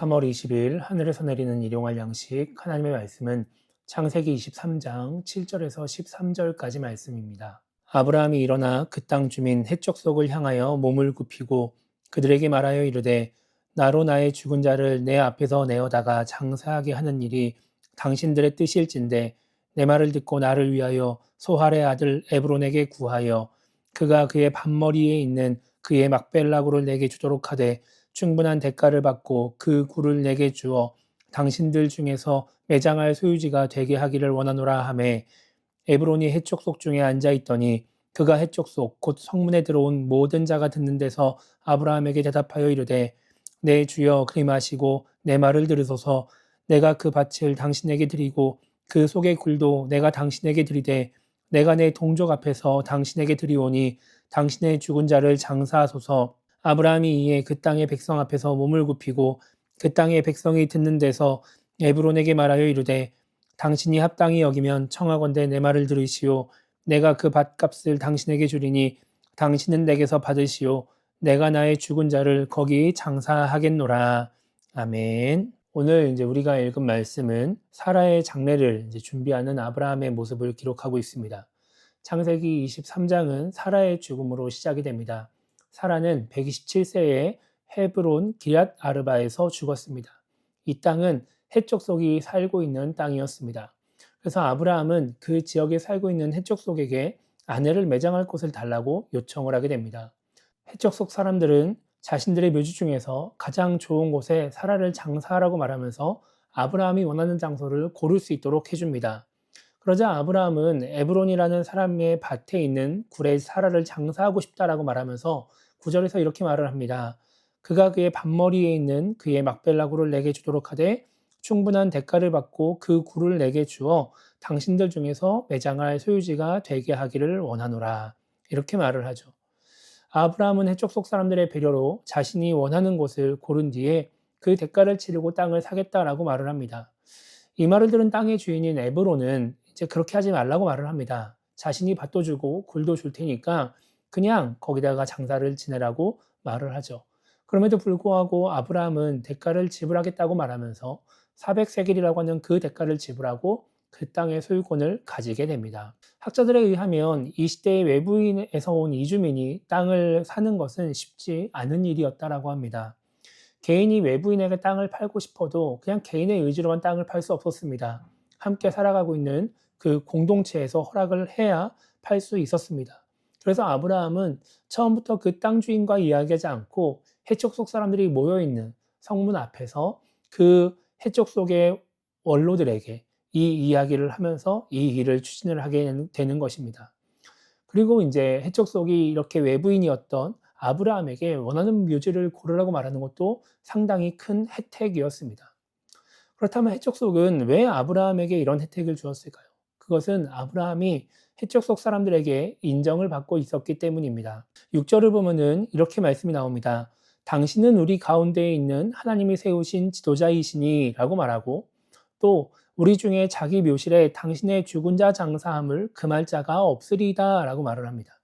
3월 20일 하늘에서 내리는 일용할 양식 하나님의 말씀은 창세기 23장 7절에서 13절까지 말씀입니다. 아브라함이 일어나 그 땅 주민 헷적 속을 향하여 몸을 굽히고 그들에게 말하여 이르되 나로 나의 죽은 자를 내 앞에서 내어다가 장사하게 하는 일이 당신들의 뜻일진데 내 말을 듣고 나를 위하여 소할의 아들 에브론에게 구하여 그가 그의 반머리에 있는 그의 막벨라고를 내게 주도록 하되 충분한 대가를 받고 그 굴을 내게 주어 당신들 중에서 매장할 소유지가 되게 하기를 원하노라 하매 에브론이 해쪽 속 중에 앉아 있더니 그가 해쪽 속 곧 성문에 들어온 모든 자가 듣는 데서 아브라함에게 대답하여 이르되 내 주여 그리마시고 내 말을 들으소서 내가 그 밭을 당신에게 드리고 그 속의 굴도 내가 당신에게 드리되 내가 내 동족 앞에서 당신에게 드리오니 당신의 죽은 자를 장사하소서. 아브라함이 이에 그 땅의 백성 앞에서 몸을 굽히고 그 땅의 백성이 듣는 데서 에브론에게 말하여 이르되 당신이 합당히 여기면 청하건대 내 말을 들으시오. 내가 그 밭값을 당신에게 주리니 당신은 내게서 받으시오. 내가 나의 죽은 자를 거기 장사하겠노라. 아멘. 오늘 이제 우리가 읽은 말씀은 사라의 장례를 준비하는 아브라함의 모습을 기록하고 있습니다. 창세기 23장은 사라의 죽음으로 시작이 됩니다. 사라는 127세에 헤브론 기럇 아르바에서 죽었습니다. 이 땅은 헷족 속이 살고 있는 땅이었습니다. 그래서 아브라함은 그 지역에 살고 있는 헷족 속에게 아내를 매장할 곳을 달라고 요청을 하게 됩니다. 헷족 속 사람들은 자신들의 묘지 중에서 가장 좋은 곳에 사라를 장사하라고 말하면서 아브라함이 원하는 장소를 고를 수 있도록 해줍니다. 그러자 아브라함은 에브론이라는 사람의 밭에 있는 굴에 사라를 장사하고 싶다라고 말하면서 9절에서 이렇게 말을 합니다. 그가 그의 반머리에 있는 그의 막벨라굴을 내게 주도록 하되 충분한 대가를 받고 그 굴을 내게 주어 당신들 중에서 매장할 소유지가 되게 하기를 원하노라. 이렇게 말을 하죠. 아브라함은 해족 속 사람들의 배려로 자신이 원하는 곳을 고른 뒤에 그 대가를 치르고 땅을 사겠다라고 말을 합니다. 이 말을 들은 땅의 주인인 에브론은 이제 그렇게 하지 말라고 말을 합니다. 자신이 밭도 주고 굴도 줄 테니까 그냥 거기다가 장사를 지내라고 말을 하죠. 그럼에도 불구하고 아브라함은 대가를 지불하겠다고 말하면서 400세겔이라고 하는 그 대가를 지불하고 그 땅의 소유권을 가지게 됩니다. 학자들에 의하면 이 시대의 외부인에서 온 이주민이 땅을 사는 것은 쉽지 않은 일이었다라고 합니다. 개인이 외부인에게 땅을 팔고 싶어도 그냥 개인의 의지로만 땅을 팔 수 없었습니다. 함께 살아가고 있는 그 공동체에서 허락을 해야 팔 수 있었습니다. 그래서 아브라함은 처음부터 그 땅 주인과 이야기하지 않고 해쪽 속 사람들이 모여있는 성문 앞에서 그 해쪽 속의 원로들에게 이 이야기를 하면서 이 일을 추진을 하게 되는 것입니다. 그리고 이제 해적 속이 이렇게 외부인이었던 아브라함에게 원하는 묘지를 고르라고 말하는 것도 상당히 큰 혜택이었습니다. 그렇다면 해적 속은 왜 아브라함에게 이런 혜택을 주었을까요? 그것은 아브라함이 해적 속 사람들에게 인정을 받고 있었기 때문입니다. 6절을 보면은 이렇게 말씀이 나옵니다. 당신은 우리 가운데에 있는 하나님이 세우신 지도자이시니 라고 말하고 또 우리 중에 자기 묘실에 당신의 죽은 자 장사함을 금할 자가 없으리다 라고 말을 합니다.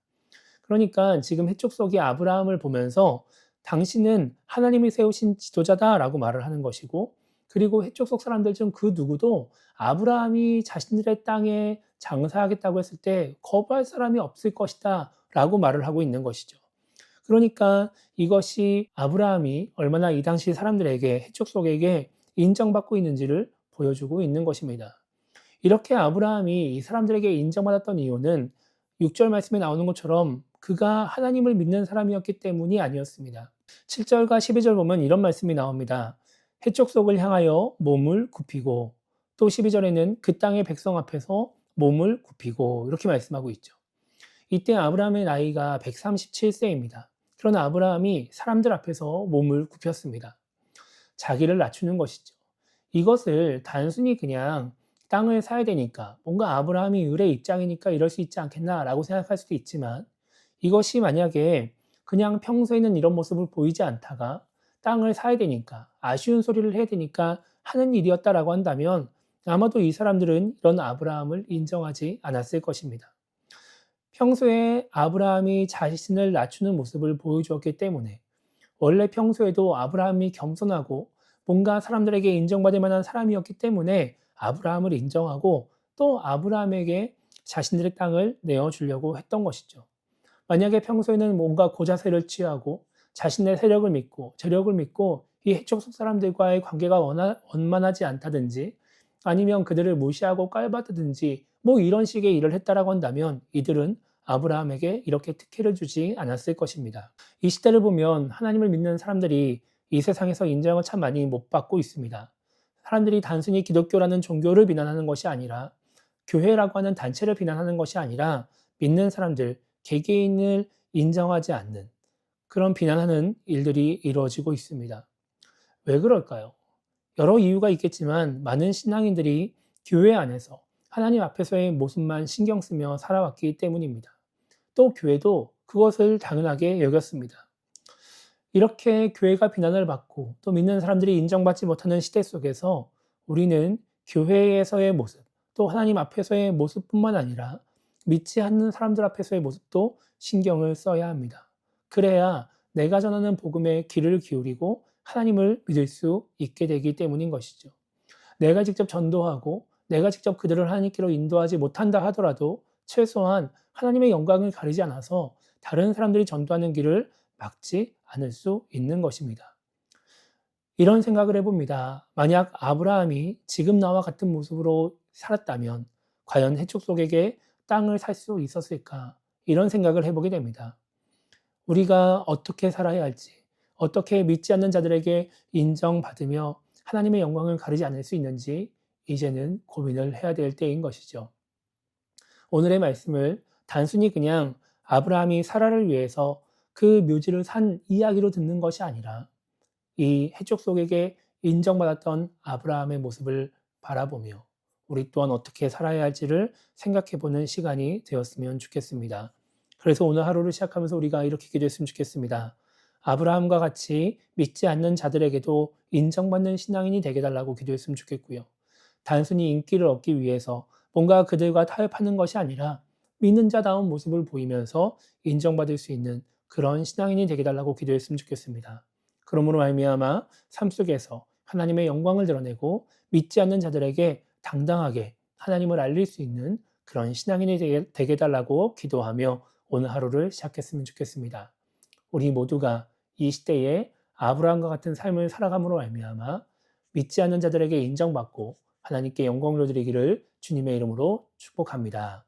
그러니까 지금 해쪽 속이 아브라함을 보면서 당신은 하나님이 세우신 지도자다 라고 말을 하는 것이고 그리고 해쪽 속 사람들 중 그 누구도 아브라함이 자신들의 땅에 장사하겠다고 했을 때 거부할 사람이 없을 것이다 라고 말을 하고 있는 것이죠. 그러니까 이것이 아브라함이 얼마나 이 당시 사람들에게 해쪽 속에게 인정받고 있는지를 보여주고 있는 것입니다. 이렇게 아브라함이 이 사람들에게 인정받았던 이유는 6절 말씀에 나오는 것처럼 그가 하나님을 믿는 사람이었기 때문이 아니었습니다. 7절과 12절 보면 이런 말씀이 나옵니다. 해쪽 속을 향하여 몸을 굽히고 또 12절에는 그 땅의 백성 앞에서 몸을 굽히고 이렇게 말씀하고 있죠. 이때 아브라함의 나이가 137세입니다. 그러나 아브라함이 사람들 앞에서 몸을 굽혔습니다. 자기를 낮추는 것이죠. 이것을 단순히 그냥 땅을 사야 되니까 뭔가 아브라함이 의뢰 입장이니까 이럴 수 있지 않겠나라고 생각할 수도 있지만 이것이 만약에 그냥 평소에는 이런 모습을 보이지 않다가 땅을 사야 되니까 아쉬운 소리를 해야 되니까 하는 일이었다라고 한다면 아마도 이 사람들은 이런 아브라함을 인정하지 않았을 것입니다. 평소에 아브라함이 자신을 낮추는 모습을 보여주었기 때문에 원래 평소에도 아브라함이 겸손하고 뭔가 사람들에게 인정받을 만한 사람이었기 때문에 아브라함을 인정하고 또 아브라함에게 자신들의 땅을 내어주려고 했던 것이죠. 만약에 평소에는 뭔가 고자세를 취하고 자신의 세력을 믿고 재력을 믿고 이 해족 속 사람들과의 관계가 원만하지 않다든지 아니면 그들을 무시하고 깔봤다든지 뭐 이런 식의 일을 했다라고 한다면 이들은 아브라함에게 이렇게 특혜를 주지 않았을 것입니다. 이 시대를 보면 하나님을 믿는 사람들이 이 세상에서 인정을 참 많이 못 받고 있습니다. 사람들이 단순히 기독교라는 종교를 비난하는 것이 아니라 교회라고 하는 단체를 비난하는 것이 아니라 믿는 사람들, 개개인을 인정하지 않는 그런 비난하는 일들이 이루어지고 있습니다. 왜 그럴까요? 여러 이유가 있겠지만 많은 신앙인들이 교회 안에서 하나님 앞에서의 모습만 신경 쓰며 살아왔기 때문입니다. 또 교회도 그것을 당연하게 여겼습니다. 이렇게 교회가 비난을 받고 또 믿는 사람들이 인정받지 못하는 시대 속에서 우리는 교회에서의 모습, 또 하나님 앞에서의 모습뿐만 아니라 믿지 않는 사람들 앞에서의 모습도 신경을 써야 합니다. 그래야 내가 전하는 복음에 귀를 기울이고 하나님을 믿을 수 있게 되기 때문인 것이죠. 내가 직접 전도하고 내가 직접 그들을 하나님께로 인도하지 못한다 하더라도 최소한 하나님의 영광을 가리지 않아서 다른 사람들이 전도하는 길을 막지 않을 수 있는 것입니다. 이런 생각을 해봅니다. 만약 아브라함이 지금 나와 같은 모습으로 살았다면 과연 해족 속에게 땅을 살 수 있었을까? 이런 생각을 해보게 됩니다. 우리가 어떻게 살아야 할지, 어떻게 믿지 않는 자들에게 인정받으며 하나님의 영광을 가리지 않을 수 있는지 이제는 고민을 해야 될 때인 것이죠. 오늘의 말씀을 단순히 그냥 아브라함이 사라를 위해서 그 묘지를 산 이야기로 듣는 것이 아니라 이 해족 속에게 인정받았던 아브라함의 모습을 바라보며 우리 또한 어떻게 살아야 할지를 생각해 보는 시간이 되었으면 좋겠습니다. 그래서 오늘 하루를 시작하면서 우리가 이렇게 기도했으면 좋겠습니다. 아브라함과 같이 믿지 않는 자들에게도 인정받는 신앙인이 되게 달라고 기도했으면 좋겠고요. 단순히 인기를 얻기 위해서 뭔가 그들과 타협하는 것이 아니라 믿는 자다운 모습을 보이면서 인정받을 수 있는 그런 신앙인이 되게 달라고 기도했으면 좋겠습니다. 그러므로 말미암아 삶 속에서 하나님의 영광을 드러내고 믿지 않는 자들에게 당당하게 하나님을 알릴 수 있는 그런 신앙인이 되게 달라고 기도하며 오늘 하루를 시작했으면 좋겠습니다. 우리 모두가 이 시대에 아브라함과 같은 삶을 살아감으로 말미암아 믿지 않는 자들에게 인정받고 하나님께 영광을 드리기를 주님의 이름으로 축복합니다.